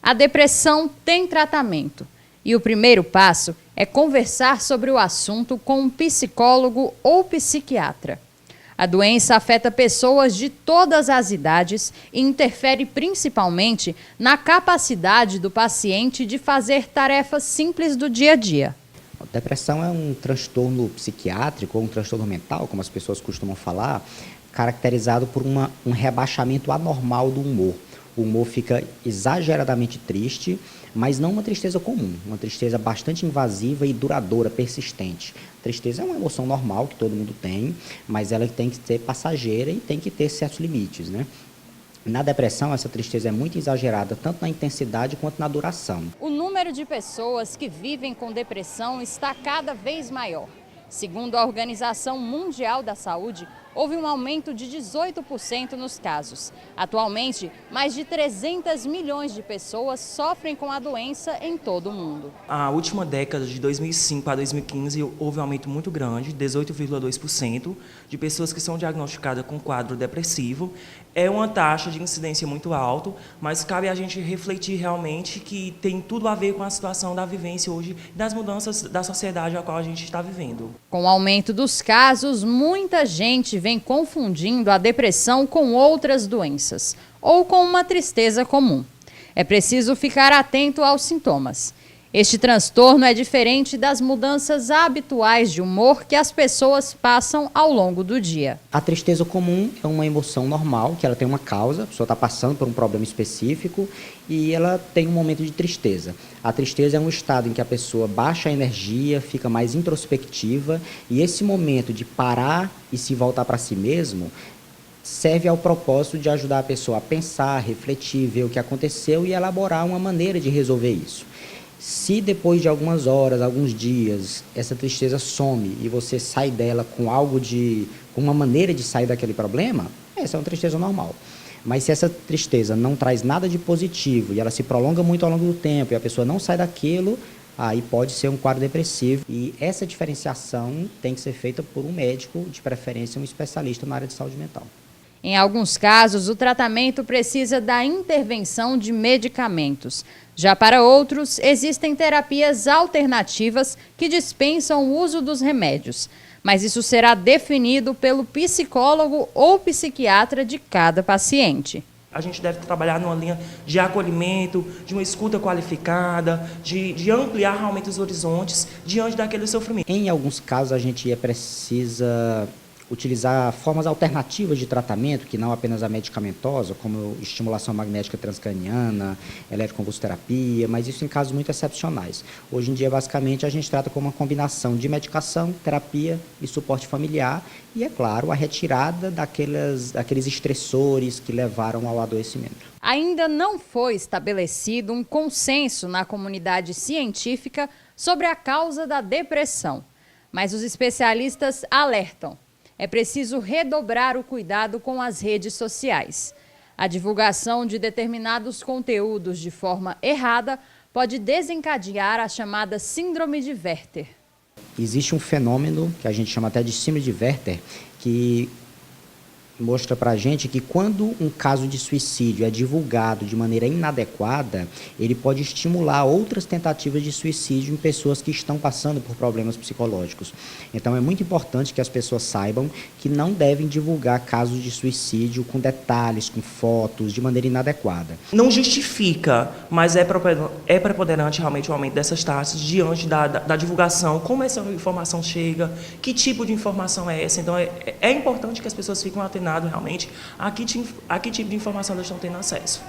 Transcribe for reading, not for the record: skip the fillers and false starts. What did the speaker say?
A depressão tem tratamento e o primeiro passo é conversar sobre o assunto com um psicólogo ou psiquiatra. A doença afeta pessoas de todas as idades e interfere principalmente na capacidade do paciente de fazer tarefas simples do dia a dia. A depressão é um transtorno psiquiátrico ou um transtorno mental, como as pessoas costumam falar, caracterizado por um rebaixamento anormal do humor. O humor fica exageradamente triste, mas não uma tristeza comum, uma tristeza bastante invasiva e duradoura, persistente. Tristeza é uma emoção normal que todo mundo tem, mas ela tem que ser passageira e tem que ter certos limites, né? Na depressão, essa tristeza é muito exagerada, tanto na intensidade quanto na duração. O número de pessoas que vivem com depressão está cada vez maior. Segundo a Organização Mundial da Saúde, houve um aumento de 18% nos casos. Atualmente, mais de 300 milhões de pessoas sofrem com a doença em todo o mundo. A última década, de 2005 a 2015, houve um aumento muito grande, 18,2%, de pessoas que são diagnosticadas com quadro depressivo. É uma taxa de incidência muito alta, mas cabe a gente refletir realmente que tem tudo a ver com a situação da vivência hoje, das mudanças da sociedade a qual a gente está vivendo. Com o aumento dos casos, muita gente vem confundindo a depressão com outras doenças ou com uma tristeza comum. É preciso ficar atento aos sintomas. Este transtorno é diferente das mudanças habituais de humor que as pessoas passam ao longo do dia. A tristeza comum é uma emoção normal, que ela tem uma causa, a pessoa está passando por um problema específico e ela tem um momento de tristeza. A tristeza é um estado em que a pessoa baixa a energia, fica mais introspectiva e esse momento de parar e se voltar para si mesmo serve ao propósito de ajudar a pessoa a pensar, refletir, ver o que aconteceu e elaborar uma maneira de resolver isso. Se depois de algumas horas, alguns dias, essa tristeza some e você sai dela com com uma maneira de sair daquele problema, essa é uma tristeza normal. Mas se essa tristeza não traz nada de positivo e ela se prolonga muito ao longo do tempo e a pessoa não sai daquilo, aí pode ser um quadro depressivo. E essa diferenciação tem que ser feita por um médico, de preferência um especialista na área de saúde mental. Em alguns casos, o tratamento precisa da intervenção de medicamentos. Já para outros, existem terapias alternativas que dispensam o uso dos remédios. Mas isso será definido pelo psicólogo ou psiquiatra de cada paciente. A gente deve trabalhar numa linha de acolhimento, de uma escuta qualificada, de ampliar realmente os horizontes diante daquele sofrimento. Em alguns casos, a gente precisa utilizar formas alternativas de tratamento, que não apenas a medicamentosa, como estimulação magnética transcraniana, eletroconvulsoterapia, mas isso em casos muito excepcionais. Hoje em dia, basicamente, a gente trata como uma combinação de medicação, terapia e suporte familiar e, é claro, a retirada daqueles estressores que levaram ao adoecimento. Ainda não foi estabelecido um consenso na comunidade científica sobre a causa da depressão, mas os especialistas alertam. É preciso redobrar o cuidado com as redes sociais. A divulgação de determinados conteúdos de forma errada pode desencadear a chamada síndrome de Werther. Existe um fenômeno que a gente chama até de síndrome de Werther, que mostra para a gente que quando um caso de suicídio é divulgado de maneira inadequada, ele pode estimular outras tentativas de suicídio em pessoas que estão passando por problemas psicológicos. Então é muito importante que as pessoas saibam que não devem divulgar casos de suicídio com detalhes, com fotos, de maneira inadequada. Não justifica, mas é preponderante realmente o aumento dessas taxas diante da divulgação, como essa informação chega, que tipo de informação é essa. Então é importante que as pessoas fiquem atentas realmente a que tipo de informação elas estão tendo acesso.